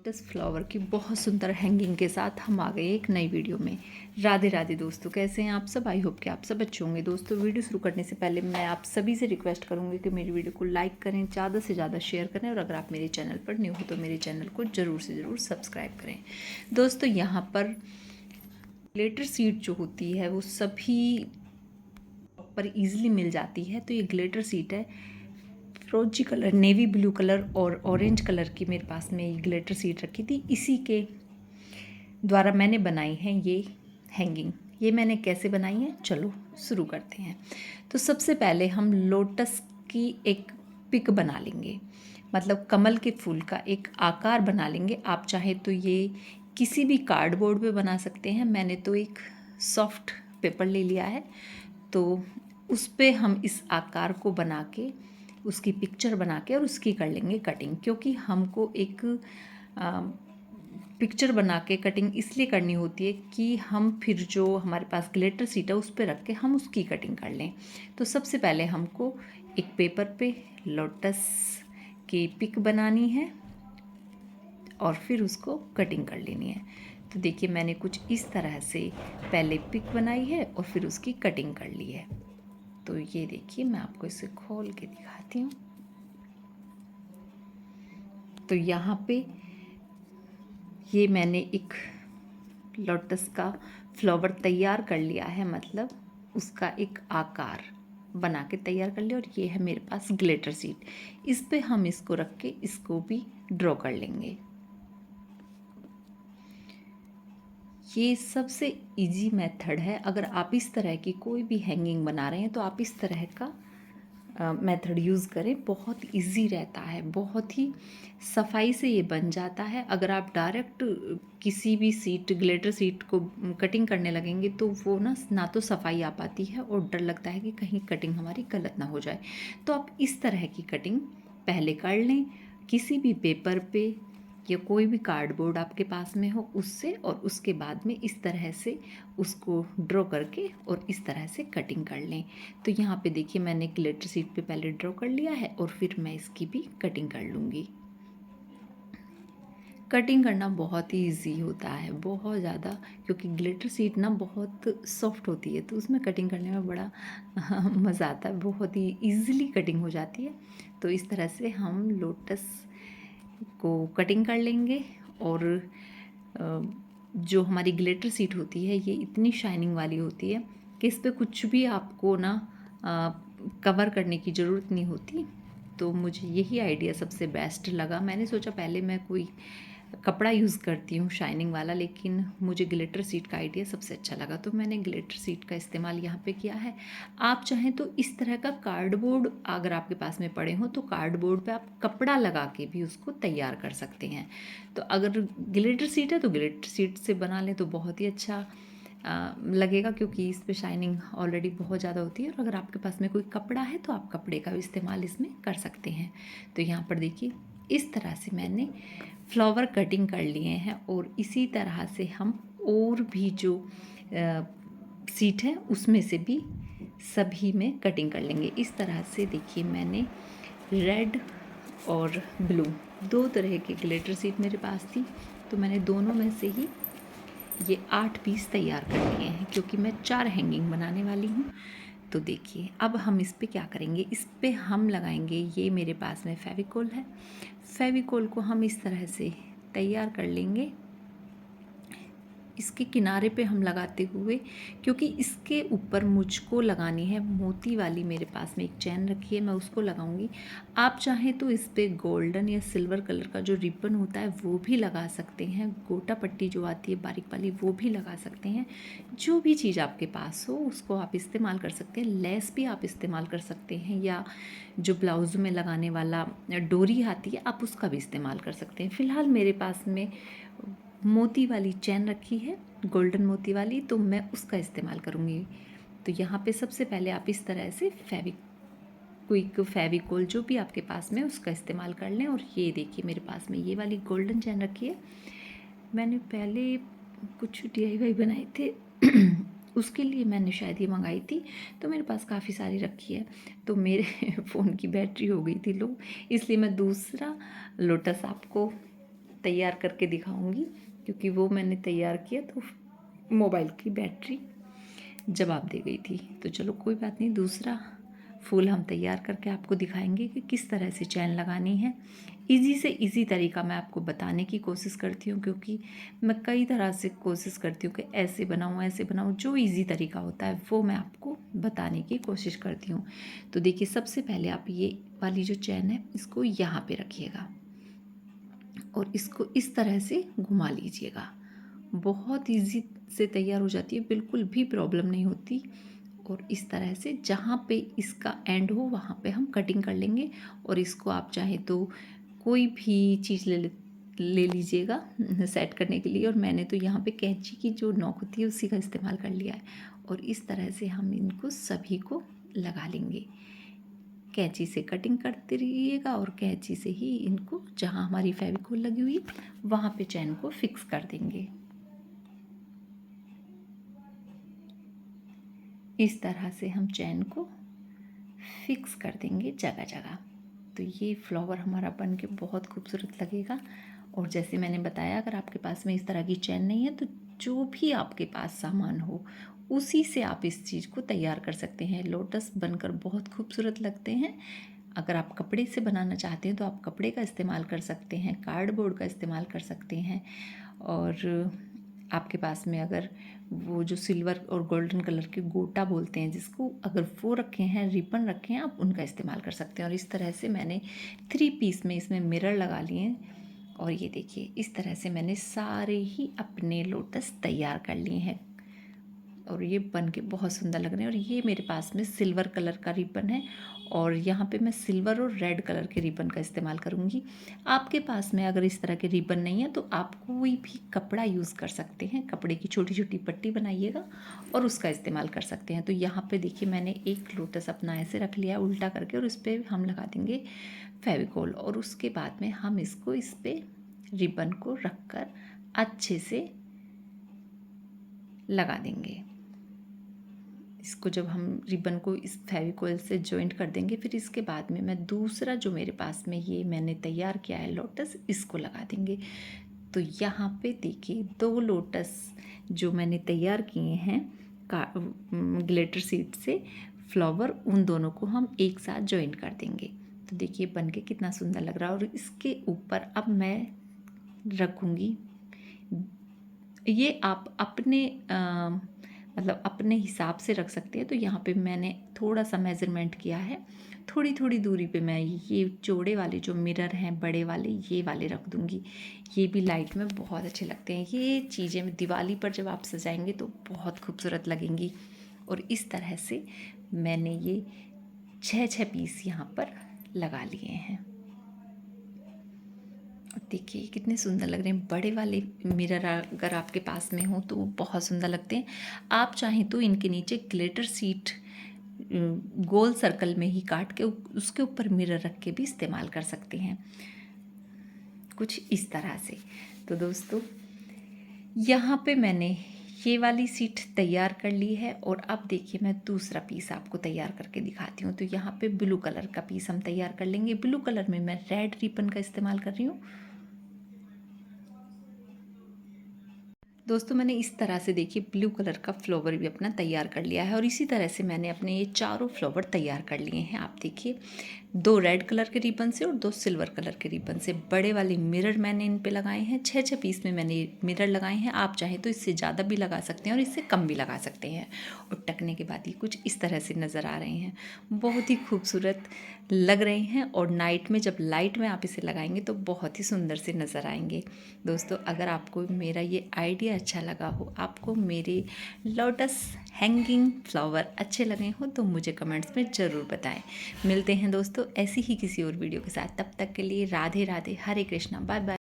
Lotus flower की बहुत सुंदर हैंगिंग के साथ हम आ गए एक नई वीडियो में। राधे राधे दोस्तों, कैसे हैं आप सब? आई होप कि आप सब अच्छे होंगे। दोस्तों, वीडियो शुरू करने से पहले मैं आप सभी से रिक्वेस्ट करूंगी कि मेरी वीडियो को लाइक करें, ज़्यादा से ज़्यादा शेयर करें, और अगर आप मेरे चैनल पर न्यू हो तो मेरे चैनल को ज़रूर से ज़रूर सब्सक्राइब करें। दोस्तों, यहाँ पर ग्लिटर सीट जो होती है वो सभी पर ईजिली मिल जाती है। तो ये ग्लिटर सीट है, फिरोजी कलर, नेवी ब्लू कलर और ऑरेंज कलर की मेरे पास में ये ग्लिटर सीट रखी थी। इसी के द्वारा मैंने बनाई है ये हैंगिंग। ये मैंने कैसे बनाई है, चलो शुरू करते हैं। तो सबसे पहले हम लोटस की एक पिक बना लेंगे, मतलब कमल के फूल का एक आकार बना लेंगे। आप चाहे तो ये किसी भी कार्डबोर्ड पे बना सकते हैं। मैंने तो एक सॉफ्ट पेपर ले लिया है, तो उस पे हम इस आकार को बना के, उसकी पिक्चर बना के और उसकी कर लेंगे कटिंग। क्योंकि हमको एक पिक्चर बना के कटिंग इसलिए करनी होती है कि हम फिर जो हमारे पास ग्लिटर सीट है उस पर रख के हम उसकी कटिंग कर लें। तो सबसे पहले हमको एक पेपर पे लोटस की पिक बनानी है और फिर उसको कटिंग कर लेनी है। तो देखिए, मैंने कुछ इस तरह से पहले पिक बनाई है और फिर उसकी कटिंग कर ली है। तो ये देखिए, मैं आपको इसे खोल के दिखाती हूँ। तो यहाँ पे ये मैंने एक लोटस का फ्लावर तैयार कर लिया है, मतलब उसका एक आकार बना के तैयार कर लिया। और ये है मेरे पास ग्लिटर सीट, इस पे हम इसको रख के इसको भी ड्रॉ कर लेंगे। ये सबसे इजी मेथड है। अगर आप इस तरह की कोई भी हैंगिंग बना रहे हैं तो आप इस तरह का मेथड यूज़ करें। बहुत इजी रहता है, बहुत ही सफाई से ये बन जाता है। अगर आप डायरेक्ट किसी भी सीट, ग्लिटर सीट को कटिंग करने लगेंगे तो वो ना तो सफाई आ पाती है और डर लगता है कि कहीं कटिंग हमारी गलत ना हो जाए। तो आप इस तरह की कटिंग पहले कर लें किसी भी पेपर पे या कोई भी कार्डबोर्ड आपके पास में हो उससे, और उसके बाद में इस तरह से उसको ड्रॉ करके और इस तरह से कटिंग कर लें। तो यहाँ पे देखिए, मैंने ग्लिटर सीट पे पहले ड्रॉ कर लिया है और फिर मैं इसकी भी कटिंग कर लूँगी। कटिंग करना बहुत ही ईजी होता है, बहुत ज़्यादा, क्योंकि ग्लिटर सीट ना बहुत सॉफ्ट होती है, तो उसमें कटिंग करने में बड़ा मज़ा आता है। बहुत ही ईजिली कटिंग हो जाती है। तो इस तरह से हम लोटस को कटिंग कर लेंगे। और जो हमारी ग्लिटर सीट होती है ये इतनी शाइनिंग वाली होती है कि इस पर कुछ भी आपको ना कवर करने की ज़रूरत नहीं होती। तो मुझे यही आइडिया सबसे बेस्ट लगा। मैंने सोचा पहले मैं कोई कपड़ा यूज़ करती हूँ शाइनिंग वाला, लेकिन मुझे ग्लिटर सीट का आइडिया सबसे अच्छा लगा, तो मैंने ग्लिटर सीट का इस्तेमाल यहाँ पे किया है। आप चाहें तो इस तरह का कार्डबोर्ड अगर आपके पास में पड़े हो तो कार्डबोर्ड पे आप कपड़ा लगा के भी उसको तैयार कर सकते हैं। तो अगर ग्लिटर सीट है तो ग्लिटर सीट से बना लें तो बहुत ही अच्छा लगेगा, क्योंकि इस पे शाइनिंग ऑलरेडी बहुत ज़्यादा होती है। और अगर आपके पास में कोई कपड़ा है तो आप कपड़े का भी इस्तेमाल इसमें कर सकते हैं। तो यहाँ पर देखिए, इस तरह से मैंने फ्लावर कटिंग कर लिए हैं। और इसी तरह से हम और भी जो सीट है उसमें से भी सभी में कटिंग कर लेंगे। इस तरह से देखिए, मैंने रेड और ब्लू दो तरह की ग्लिटर सीट मेरे पास थी, तो मैंने दोनों में से ही ये 8 पीस तैयार कर लिए हैं, क्योंकि मैं 4 हैंगिंग बनाने वाली हूँ। तो देखिए, अब हम इस पे क्या करेंगे, इस पे हम लगाएंगे, ये मेरे पास में फेविकोल है। फेविकोल को हम इस तरह से तैयार कर लेंगे, इसके किनारे पे हम लगाते हुए, क्योंकि इसके ऊपर मुझको लगानी है मोती वाली, मेरे पास में एक चैन रखी है, मैं उसको लगाऊंगी। आप चाहें तो इस पर गोल्डन या सिल्वर कलर का जो रिबन होता है वो भी लगा सकते हैं। गोटा पट्टी जो आती है बारीक वाली वो भी लगा सकते हैं। जो भी चीज़ आपके पास हो उसको आप इस्तेमाल कर सकते हैं। लेस भी आप इस्तेमाल कर सकते हैं, या जो ब्लाउज में लगाने वाला डोरी आती है आप उसका भी इस्तेमाल कर सकते हैं। फ़िलहाल मेरे पास में मोती वाली चैन रखी है, गोल्डन मोती वाली, तो मैं उसका इस्तेमाल करूँगी। तो यहाँ पे सबसे पहले आप इस तरह से क्विक फेविकोल जो भी आपके पास में उसका इस्तेमाल कर लें। और ये देखिए, मेरे पास में ये वाली गोल्डन चैन रखी है। मैंने पहले कुछ DIY बनाए थे उसके लिए मैंने शायद ये मंगाई थी, तो मेरे पास काफ़ी सारी रखी है। तो मेरे फ़ोन की बैटरी हो गई थी लो, इसलिए मैं दूसरा लोटस आपको तैयार करके दिखाऊंगी, क्योंकि वो मैंने तैयार किया तो मोबाइल की बैटरी जवाब दे गई थी। तो चलो कोई बात नहीं, दूसरा फूल हम तैयार करके आपको दिखाएंगे कि किस तरह से चैन लगानी है। इजी से इजी तरीका मैं आपको बताने की कोशिश करती हूँ, क्योंकि मैं कई तरह से कोशिश करती हूँ कि ऐसे बनाऊँ, जो इजी तरीका होता है वो मैं आपको बताने की कोशिश करती हूँ। तो देखिए, सबसे पहले आप ये वाली जो चैन है इसको यहाँ पे रखिएगा और इसको इस तरह से घुमा लीजिएगा। बहुत इजी से तैयार हो जाती है, बिल्कुल भी प्रॉब्लम नहीं होती। और इस तरह से जहाँ पे इसका एंड हो वहाँ पे हम कटिंग कर लेंगे। और इसको आप चाहे तो कोई भी चीज़ ले लीजिएगा सेट करने के लिए। और मैंने तो यहाँ पे कैंची की जो नोक होती है उसी का इस्तेमाल कर लिया है। और इस तरह से हम इनको सभी को लगा लेंगे। कैंची से कटिंग करते रहिएगा और कैंची से ही इनको जहाँ हमारी फेविकोल लगी हुई वहाँ पे चैन को फिक्स कर देंगे। इस तरह से हम चैन को फिक्स कर देंगे जगह जगह। तो ये फ्लावर हमारा बन के बहुत खूबसूरत लगेगा। और जैसे मैंने बताया, अगर आपके पास में इस तरह की चैन नहीं है तो जो भी आपके पास सामान हो उसी से आप इस चीज़ को तैयार कर सकते हैं। लोटस बनकर बहुत खूबसूरत लगते हैं। अगर आप कपड़े से बनाना चाहते हैं तो आप कपड़े का इस्तेमाल कर सकते हैं, कार्डबोर्ड का इस्तेमाल कर सकते हैं। और आपके पास में अगर वो जो सिल्वर और गोल्डन कलर के गोटा बोलते हैं जिसको, अगर वो रखे हैं, रिबन रखे हैं, आप उनका इस्तेमाल कर सकते हैं। और इस तरह से मैंने 3 पीस में इसमें मिरर लगा लिए हैं। और ये देखिए, इस तरह से मैंने सारे ही अपने लोटस तैयार कर लिए हैं और ये बन के बहुत सुंदर लग रहे हैं। और ये मेरे पास में सिल्वर कलर का रिबन है और यहाँ पे मैं सिल्वर और रेड कलर के रिबन का इस्तेमाल करूँगी। आपके पास में अगर इस तरह के रिबन नहीं है तो आप कोई भी कपड़ा यूज़ कर सकते हैं। कपड़े की छोटी छोटी पट्टी बनाइएगा और उसका इस्तेमाल कर सकते हैं। तो यहाँ पे देखिए, मैंने एक लोटस अपना ऐसे रख लिया उल्टा करके और इस पर हम लगा देंगे फेविकोल। और उसके बाद में हम इसको इस पर रिबन को रख कर अच्छे से लगा देंगे। इसको जब हम रिबन को इस फेविकोल से जॉइंट कर देंगे, फिर इसके बाद में मैं दूसरा जो मेरे पास में ये मैंने तैयार किया है लोटस, इसको लगा देंगे। तो यहाँ पे देखिए, 2 लोटस जो मैंने तैयार किए हैं ग्लिटर सीड से फ्लावर, उन दोनों को हम एक साथ जॉइंट कर देंगे। तो देखिए बन के कितना सुंदर लग रहा है। और इसके ऊपर अब मैं रखूँगी, ये आप अपने मतलब अपने हिसाब से रख सकते हैं। तो यहाँ पे मैंने थोड़ा सा मेज़रमेंट किया है, थोड़ी थोड़ी दूरी पे मैं ये चौड़े वाले जो मिरर हैं बड़े वाले, ये वाले रख दूँगी। ये भी लाइट में बहुत अच्छे लगते हैं। ये चीज़ें दिवाली पर जब आप सजाएंगे तो बहुत खूबसूरत लगेंगी। और इस तरह से मैंने ये 6 पीस यहाँ पर लगा लिए हैं। देखिए कितने सुंदर लग रहे हैं। बड़े वाले मिरर अगर आपके पास में हो तो वो बहुत सुंदर लगते हैं। आप चाहें तो इनके नीचे ग्लिटर सीट गोल सर्कल में ही काट के उसके ऊपर मिरर रख के भी इस्तेमाल कर सकते हैं, कुछ इस तरह से। तो दोस्तों, यहाँ पे मैंने ये वाली सीट तैयार कर ली है। और अब देखिए, मैं दूसरा पीस आपको तैयार करके दिखाती हूँ। तो यहाँ पे ब्लू कलर का पीस हम तैयार कर लेंगे। ब्लू कलर में मैं रेड रिबन का इस्तेमाल कर रही हूँ। दोस्तों, मैंने इस तरह से देखिए ब्लू कलर का फ्लावर भी अपना तैयार कर लिया है। और इसी तरह से मैंने अपने ये चारों फ्लावर तैयार कर लिए हैं। आप देखिए, 2 रेड कलर के रिबन से और 2 सिल्वर कलर के रिबन से बड़े वाले मिरर मैंने इन पे लगाए हैं। 6 पीस में मैंने मिरर लगाए हैं। आप चाहें तो इससे ज़्यादा भी लगा सकते हैं और इससे कम भी लगा सकते हैं। और टकने के बाद ये कुछ इस तरह से नज़र आ रहे हैं, बहुत ही खूबसूरत लग रहे हैं। और नाइट में जब लाइट में आप इसे लगाएंगे तो बहुत ही सुंदर से नज़र आएंगे। दोस्तों, अगर आपको मेरा ये आइडिया अच्छा लगा हो, आपको मेरे लोटस हैंगिंग फ्लावर अच्छे लगे हो तो मुझे कमेंट्स में ज़रूर बताएं। मिलते हैं दोस्तों ऐसी ही किसी और वीडियो के साथ। तब तक के लिए राधे राधे, हरे कृष्णा, बाय बाय।